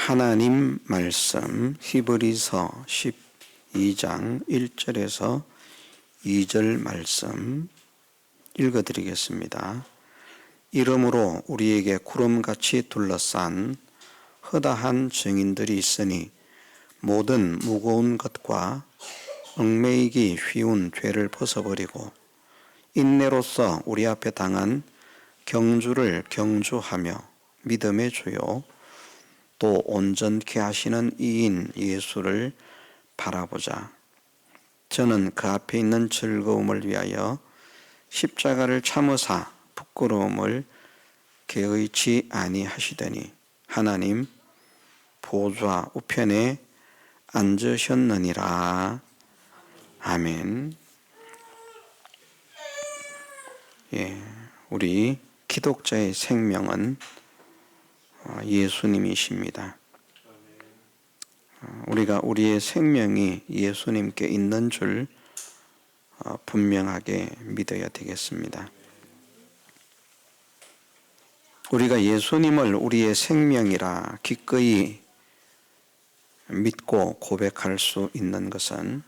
하나님 말씀 히브리서 12장 1절에서 2절 말씀 읽어드리겠습니다. 이러므로 우리에게 구름같이 둘러싼 허다한 증인들이 있으니 모든 무거운 것과 얽매이기 쉬운 죄를 벗어버리고 인내로써 우리 앞에 당한 경주를 경주하며 믿음의 주요 또 온전케 하시는 이인 예수를 바라보자. 저는 그 앞에 있는 즐거움을 위하여 십자가를 참으사 부끄러움을 개의치 아니하시더니 하나님 보좌 우편에 앉으셨느니라. 아멘. 우리 기독자의 생명은 예수님이십니다. 우리가 우리의 생명이 예수님께 있는 줄 분명하게 믿어야 되겠습니다. 우리가 예수님을 우리의 생명이라 기꺼이 믿고 고백할 수 있는 것은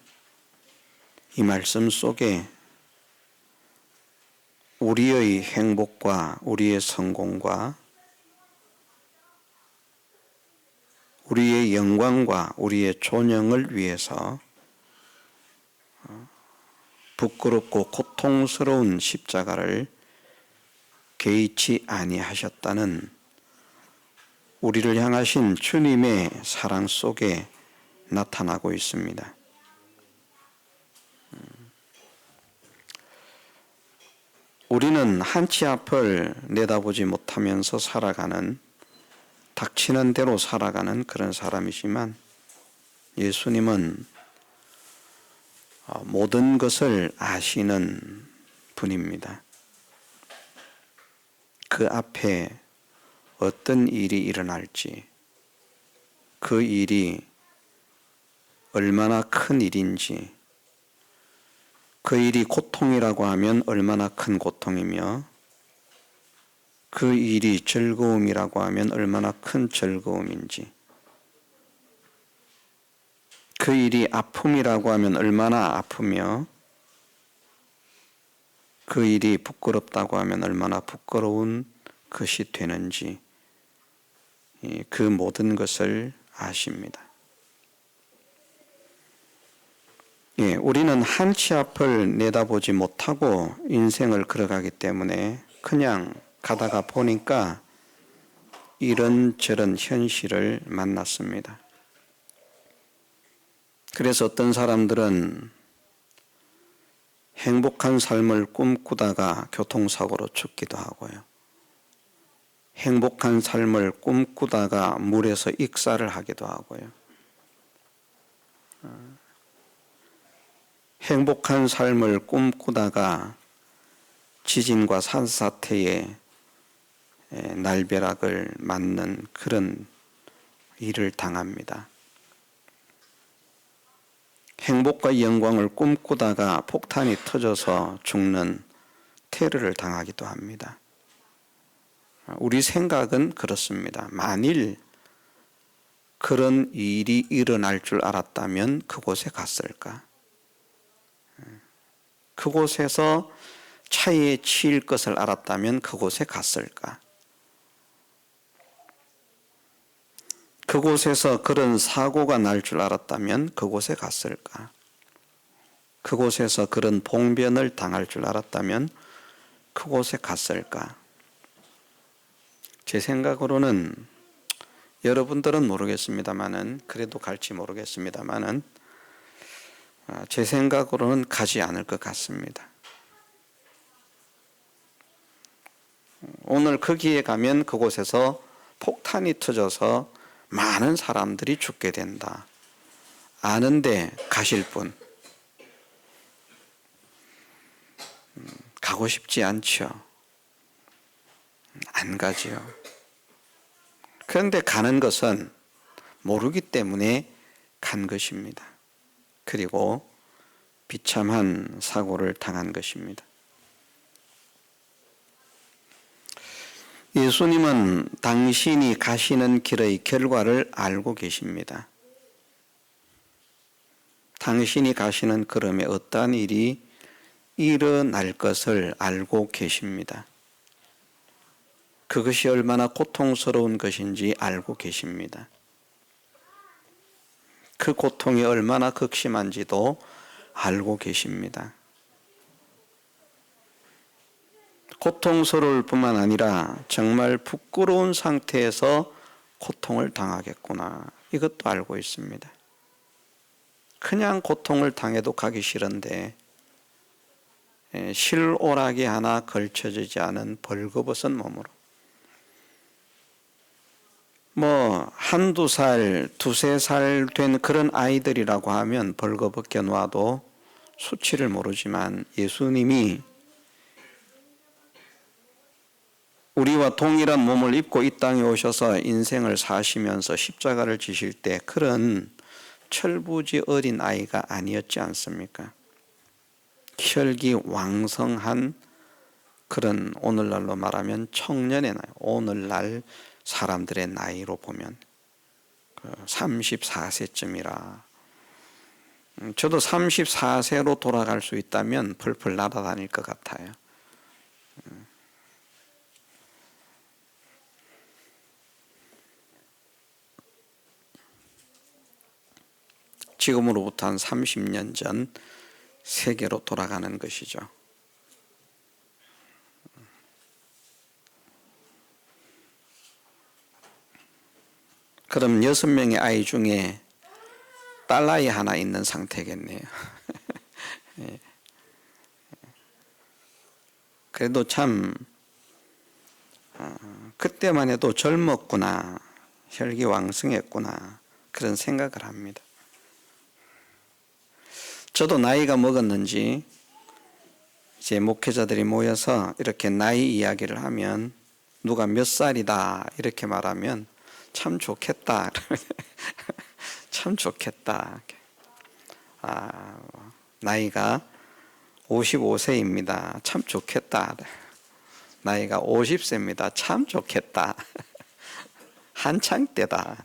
이 말씀 속에 우리의 행복과 우리의 성공과 우리의 영광과 우리의 존영을 위해서 부끄럽고 고통스러운 십자가를 개의치 아니하셨다는 우리를 향하신 주님의 사랑 속에 나타나고 있습니다. 우리는 한치 앞을 내다보지 못하면서 살아가는, 닥치는 대로 살아가는 그런 사람이지만 예수님은 모든 것을 아시는 분입니다. 그 앞에 어떤 일이 일어날지, 그 일이 얼마나 큰 일인지, 그 일이 고통이라고 하면 얼마나 큰 고통이며 그 일이 즐거움이라고 하면 얼마나 큰 즐거움인지, 그 일이 아픔이라고 하면 얼마나 아프며 그 일이 부끄럽다고 하면 얼마나 부끄러운 것이 되는지 그 모든 것을 아십니다. 우리는 한치 앞을 내다보지 못하고 인생을 걸어가기 때문에 그냥 가다가 보니까 이런저런 현실을 만났습니다. 그래서 어떤 사람들은 행복한 삶을 꿈꾸다가 교통사고로 죽기도 하고요. 행복한 삶을 꿈꾸다가 물에서 익사를 하기도 하고요. 행복한 삶을 꿈꾸다가 지진과 산사태에 날벼락을 맞는 그런 일을 당합니다. 행복과 영광을 꿈꾸다가 폭탄이 터져서 죽는 테러를 당하기도 합니다. 우리 생각은 그렇습니다. 만일 그런 일이 일어날 줄 알았다면 그곳에 갔을까? 그곳에서 차에 치일 것을 알았다면 그곳에 갔을까? 그곳에서 그런 사고가 날 줄 알았다면 그곳에 갔을까? 그곳에서 그런 봉변을 당할 줄 알았다면 그곳에 갔을까? 제 생각으로는 여러분들은 모르겠습니다만은, 그래도 갈지 모르겠습니다만은 제 생각으로는 가지 않을 것 같습니다. 오늘 거기에 가면 그곳에서 폭탄이 터져서 많은 사람들이 죽게 된다. 아는데 가실 분? 가고 싶지 않죠. 안 가지요. 그런데 가는 것은 모르기 때문에 간 것입니다. 그리고 비참한 사고를 당한 것입니다. 예수님은 당신이 가시는 길의 결과를 알고 계십니다. 당신이 가시는 걸음에 어떠한 일이 일어날 것을 알고 계십니다. 그것이 얼마나 고통스러운 것인지 알고 계십니다. 그 고통이 얼마나 극심한지도 알고 계십니다. 고통스러울 뿐만 아니라 정말 부끄러운 상태에서 고통을 당하겠구나. 이것도 알고 있습니다. 그냥 고통을 당해도 가기 싫은데 실오라기 하나 걸쳐지지 않은 벌거벗은 몸으로 한두 살, 두세 살 된 그런 아이들이라고 하면 벌거벗겨 놔도 수치를 모르지만 예수님이 우리와 동일한 몸을 입고 이 땅에 오셔서 인생을 사시면서 십자가를 지실 때 그런 철부지 어린 아이가 아니었지 않습니까? 혈기 왕성한 그런 오늘날로 말하면 청년의 나이, 오늘날 사람들의 나이로 보면 34세쯤이라 저도 34세로 돌아갈 수 있다면 펄펄 날아다닐 것 같아요. 지금으로부터 한 30년 전 세계로 돌아가는 것이죠. 그럼 6명의 아이 중에 딸아이 하나 있는 상태겠네요. 그래도 참 그때만 해도 젊었구나, 혈기왕성했구나 그런 생각을 합니다. 저도 나이가 먹었는지 이제 목회자들이 모여서 이렇게 나이 이야기를 하면 누가 몇 살이다 이렇게 말하면 참 좋겠다. 참 좋겠다. 나이가 55세입니다. 참 좋겠다. 나이가 50세입니다. 참 좋겠다. 한창 때다.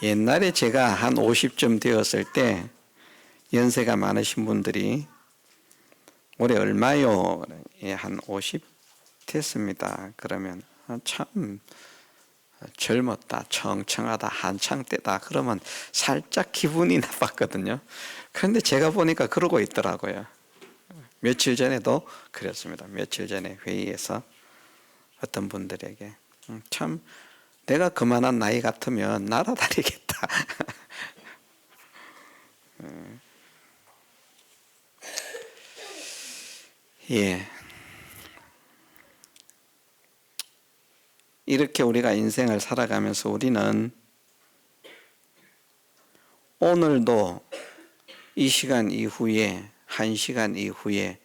옛날에 제가 한 50쯤 되었을 때 연세가 많으신 분들이 올해 얼마요? 한 50 됐습니다. 그러면 참 젊었다, 청청하다, 한창 때다 그러면 살짝 기분이 나빴거든요. 그런데 제가 보니까 그러고 있더라고요. 며칠 전에도 그랬습니다. 며칠 전에 회의에서 어떤 분들에게 참 내가 그만한 나이 같으면 날아다니겠다. 예. 이렇게 우리가 인생을 살아가면서 우리는 오늘도 이 시간 이후에, 1시간 이후에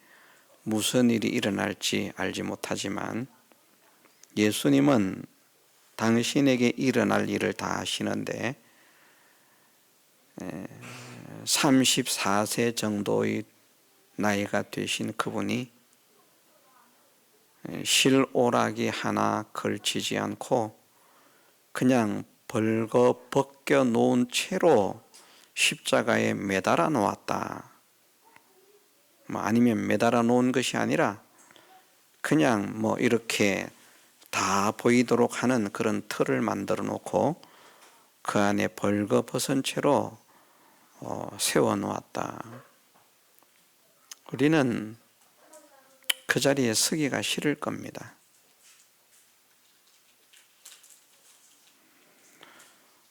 무슨 일이 일어날지 알지 못하지만 예수님은 당신에게 일어날 일을 다 아시는데 34세 정도의 나이가 되신 그분이 실오라기 하나 걸치지 않고 그냥 벌거벗겨 놓은 채로 십자가에 매달아 놓았다. 아니면 매달아 놓은 것이 아니라 그냥 이렇게 다 보이도록 하는 그런 틀을 만들어 놓고 그 안에 벌거벗은 채로 세워 놓았다. 우리는 그 자리에 서기가 싫을 겁니다.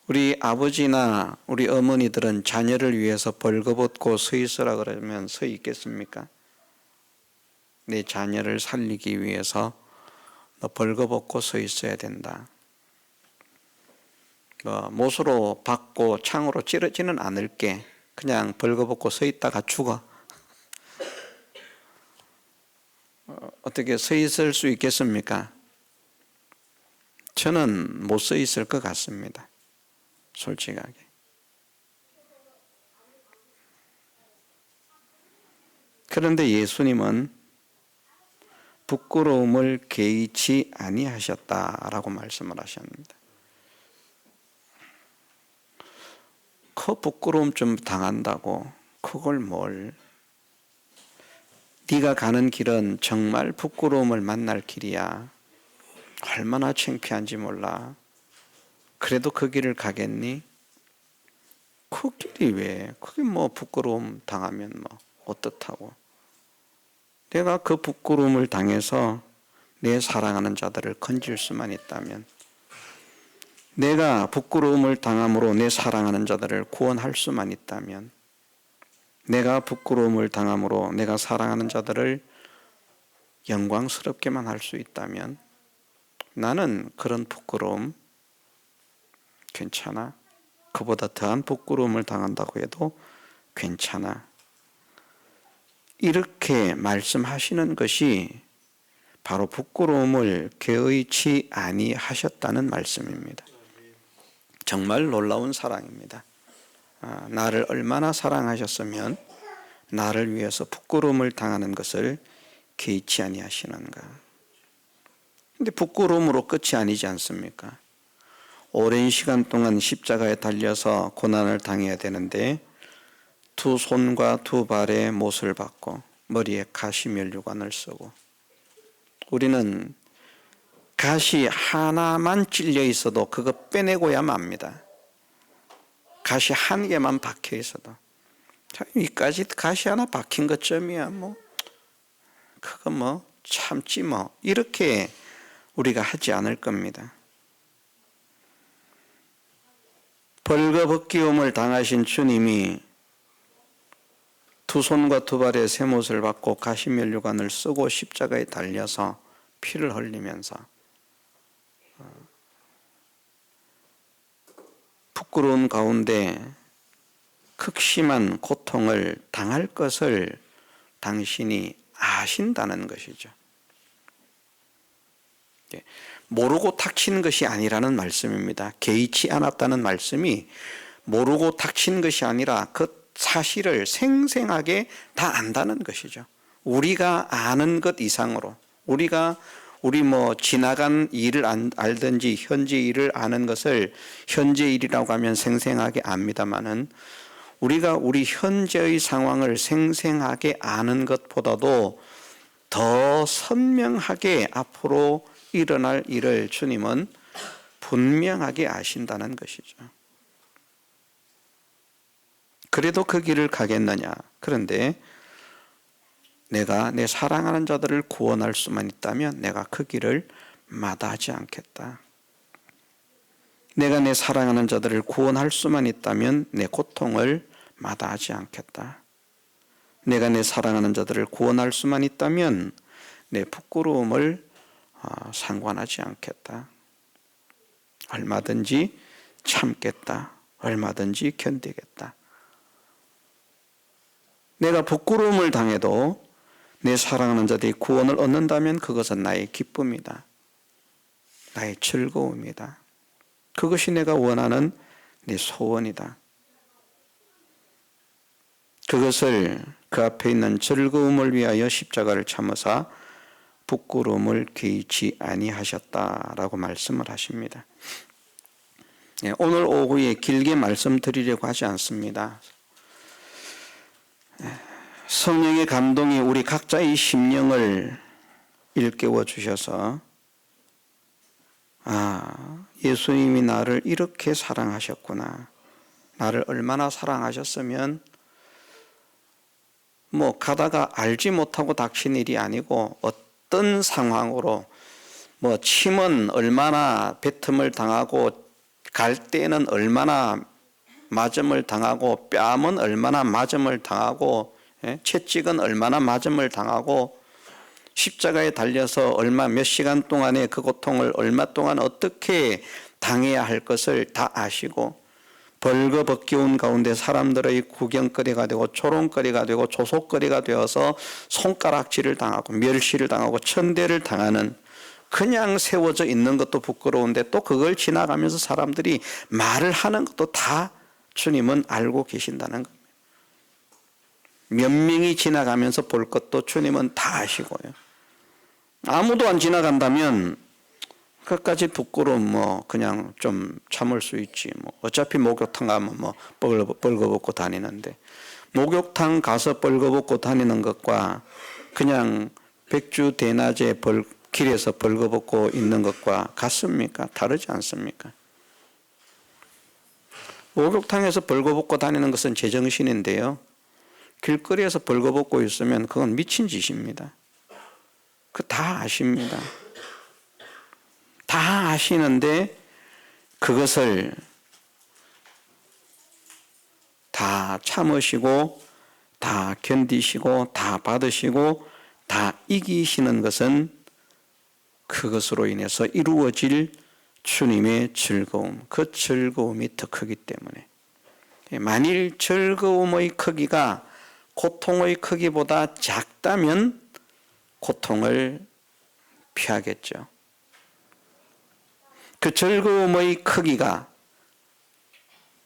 우리 아버지나 우리 어머니들은 자녀를 위해서 벌거벗고 서 있으라 그러면 서 있겠습니까? 내 자녀를 살리기 위해서 너 벌거벗고 서 있어야 된다. 못으로 박고 창으로 찌르지는 않을게. 그냥 벌거벗고 서 있다가 죽어. 어떻게 서 있을 수 있겠습니까? 저는 못 서 있을 것 같습니다. 솔직하게. 그런데 예수님은 부끄러움을 개의치 아니하셨다라고 말씀을 하셨습니다. 그 부끄러움 좀 당한다고 그걸 뭘, 네가 가는 길은 정말 부끄러움을 만날 길이야. 얼마나 창피한지 몰라. 그래도 그 길을 가겠니? 그 길이 왜? 그게 뭐 부끄러움 당하면 뭐 어떻다고. 내가 그 부끄러움을 당해서 내 사랑하는 자들을 건질 수만 있다면, 내가 부끄러움을 당함으로 내 사랑하는 자들을 구원할 수만 있다면, 내가 부끄러움을 당함으로 내가 사랑하는 자들을 영광스럽게만 할 수 있다면, 나는 그런 부끄러움 괜찮아. 그보다 더한 부끄러움을 당한다고 해도 괜찮아. 이렇게 말씀하시는 것이 바로 부끄러움을 개의치 아니하셨다는 말씀입니다. 정말 놀라운 사랑입니다. 나를 얼마나 사랑하셨으면 나를 위해서 부끄러움을 당하는 것을 개의치 아니하시는가. 근데 부끄러움으로 끝이 아니지 않습니까? 오랜 시간 동안 십자가에 달려서 고난을 당해야 되는데 두 손과 두 발에 못을 박고 머리에 가시면류관을 쓰고, 우리는 가시 하나만 찔려 있어도 그거 빼내고야 맙니다. 가시 한 개만 박혀 있어도, 이까지 가시 하나 박힌 것쯤이야 뭐 그거 뭐 참지 뭐, 이렇게 우리가 하지 않을 겁니다. 벌거벗기움을 당하신 주님이 두 손과 두 발에 쇠못을 받고 가시면류관을 쓰고 십자가에 달려서 피를 흘리면서 부끄러운 가운데 극심한 고통을 당할 것을 당신이 아신다는 것이죠. 모르고 닥친 것이 아니라는 말씀입니다. 개의치 않았다는 말씀이 모르고 닥친 것이 아니라 그 사실을 생생하게 다 안다는 것이죠. 우리가 아는 것 이상으로, 우리 뭐 지나간 일을 알든지 현재 일을 아는 것을 현재 일이라고 하면 생생하게 압니다마는, 우리가 우리 현재의 상황을 생생하게 아는 것보다도 더 선명하게 앞으로 일어날 일을 주님은 분명하게 아신다는 것이죠. 그래도 그 길을 가겠느냐? 그런데 내가 내 사랑하는 자들을 구원할 수만 있다면 내가 그 길을 마다하지 않겠다. 내가 내 사랑하는 자들을 구원할 수만 있다면 내 고통을 마다하지 않겠다. 내가 내 사랑하는 자들을 구원할 수만 있다면 내 부끄러움을 상관하지 않겠다. 얼마든지 참겠다. 얼마든지 견디겠다. 내가 부끄러움을 당해도 내 사랑하는 자들이 구원을 얻는다면 그것은 나의 기쁨이다. 나의 즐거움이다. 그것이 내가 원하는 내 소원이다. 그것을, 그 앞에 있는 즐거움을 위하여 십자가를 참으사 부끄러움을 개의치 아니하셨다라고 말씀을 하십니다. 오늘 오후에 길게 말씀드리려고 하지 않습니다. 성령의 감동이 우리 각자의 심령을 일깨워 주셔서, 예수님이 나를 이렇게 사랑하셨구나. 나를 얼마나 사랑하셨으면 뭐 가다가 알지 못하고 닥친 일이 아니고 어떤 상황으로, 뭐 침은 얼마나 뱉음을 당하고 갈 때는 얼마나 맞음을 당하고 뺨은 얼마나 맞음을 당하고 채찍은 얼마나 맞음을 당하고 십자가에 달려서 몇 시간 동안의 그 고통을 얼마 동안 어떻게 당해야 할 것을 다 아시고, 벌거벗기운 가운데 사람들의 구경거리가 되고 조롱거리가 되고 조속거리가 되어서 손가락질을 당하고 멸시를 당하고 천대를 당하는, 그냥 세워져 있는 것도 부끄러운데 또 그걸 지나가면서 사람들이 말을 하는 것도 다 주님은 알고 계신다는 겁니다. 몇 명이 지나가면서 볼 것도 주님은 다 아시고요. 아무도 안 지나간다면 끝까지 부끄러움 그냥 좀 참을 수 있지. 어차피 목욕탕 가면 벌거벗고 다니는데, 목욕탕 가서 벌거벗고 다니는 것과 그냥 백주 대낮에 길에서 벌거벗고 있는 것과 같습니까? 다르지 않습니까? 목욕탕에서 벌거벗고 다니는 것은 제정신인데요, 길거리에서 벌거벗고 있으면 그건 미친 짓입니다. 그 다 아십니다. 다 아시는데 그것을 다 참으시고 다 견디시고 다 받으시고 다 이기시는 것은 그것으로 인해서 이루어질 주님의 즐거움, 그 즐거움이 더 크기 때문에, 만일 즐거움의 크기가 고통의 크기보다 작다면 고통을 피하겠죠. 그 즐거움의 크기가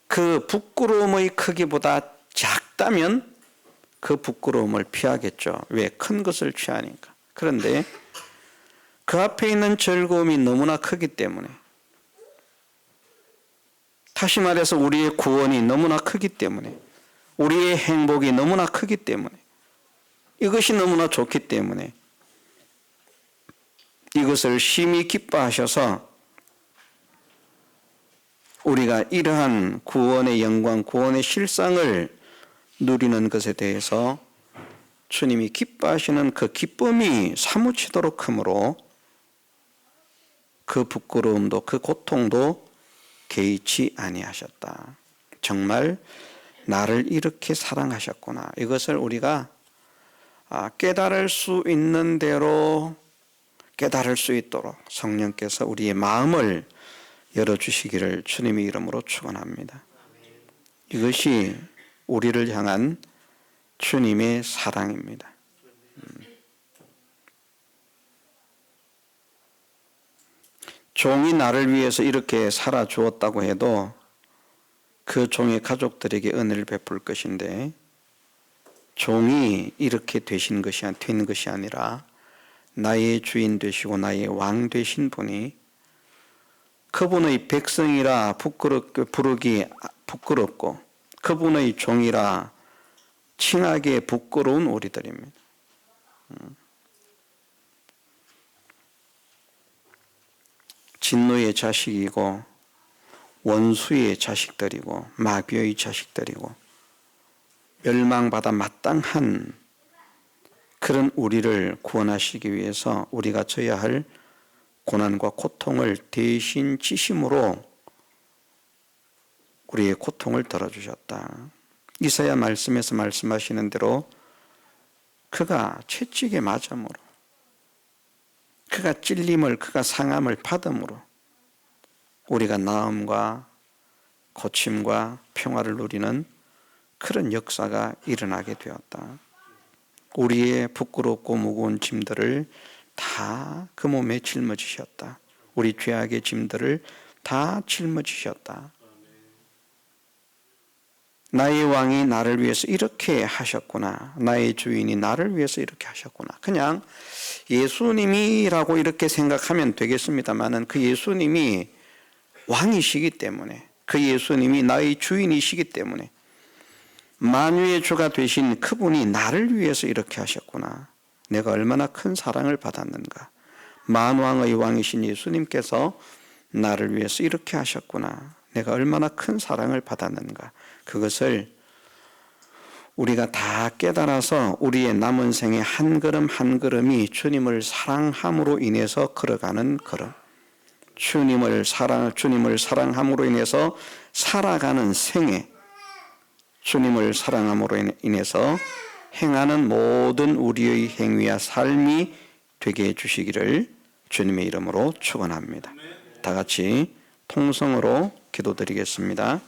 그 부끄러움의 크기보다 작다면 그 부끄러움을 피하겠죠. 왜? 큰 것을 취하니까. 그런데 그 앞에 있는 즐거움이 너무나 크기 때문에, 다시 말해서 우리의 구원이 너무나 크기 때문에, 우리의 행복이 너무나 크기 때문에, 이것이 너무나 좋기 때문에 이것을 심히 기뻐하셔서 우리가 이러한 구원의 영광, 구원의 실상을 누리는 것에 대해서 주님이 기뻐하시는 그 기쁨이 사무치도록 크므로 그 부끄러움도 그 고통도 개의치 아니하셨다. 정말 나를 이렇게 사랑하셨구나. 이것을 우리가 깨달을 수 있는 대로 깨달을 수 있도록 성령께서 우리의 마음을 열어주시기를 주님의 이름으로 축원합니다. 이것이 우리를 향한 주님의 사랑입니다. 종이 나를 위해서 이렇게 살아주었다고 해도 그 종의 가족들에게 은혜를 베풀 것인데, 종이 이렇게 된 것이 아니라 나의 주인 되시고 나의 왕 되신 분이, 그분의 백성이라 부르기 부끄럽고 그분의 종이라 칭하기에 부끄러운 우리들입니다. 진노의 자식이고 원수의 자식들이고 마귀의 자식들이고 멸망받아 마땅한 그런 우리를 구원하시기 위해서 우리가 져야 할 고난과 고통을 대신 지심으로 우리의 고통을 덜어주셨다. 이사야 말씀에서 말씀하시는 대로 그가 채찍에 맞음으로, 그가 찔림을, 그가 상함을 받음으로 우리가 나음과 고침과 평화를 누리는 그런 역사가 일어나게 되었다. 우리의 부끄럽고 무거운 짐들을 다 그 몸에 짊어지셨다. 우리 죄악의 짐들을 다 짊어지셨다. 나의 왕이 나를 위해서 이렇게 하셨구나. 나의 주인이 나를 위해서 이렇게 하셨구나. 그냥 예수님이라고 이렇게 생각하면 되겠습니다만은 그 예수님이 왕이시기 때문에, 그 예수님이 나의 주인이시기 때문에, 만유의 주가 되신 그분이 나를 위해서 이렇게 하셨구나. 내가 얼마나 큰 사랑을 받았는가. 만왕의 왕이신 예수님께서 나를 위해서 이렇게 하셨구나. 내가 얼마나 큰 사랑을 받았는가. 그것을 우리가 다 깨달아서 우리의 남은 생의 한 걸음 한 걸음이 주님을 사랑함으로 인해서 걸어가는 걸음, 주님을 사랑함으로 인해서 살아가는 생애, 주님을 사랑함으로 인해서 행하는 모든 우리의 행위와 삶이 되게 해주시기를 주님의 이름으로 축원합니다. 다 같이 통성으로 기도드리겠습니다.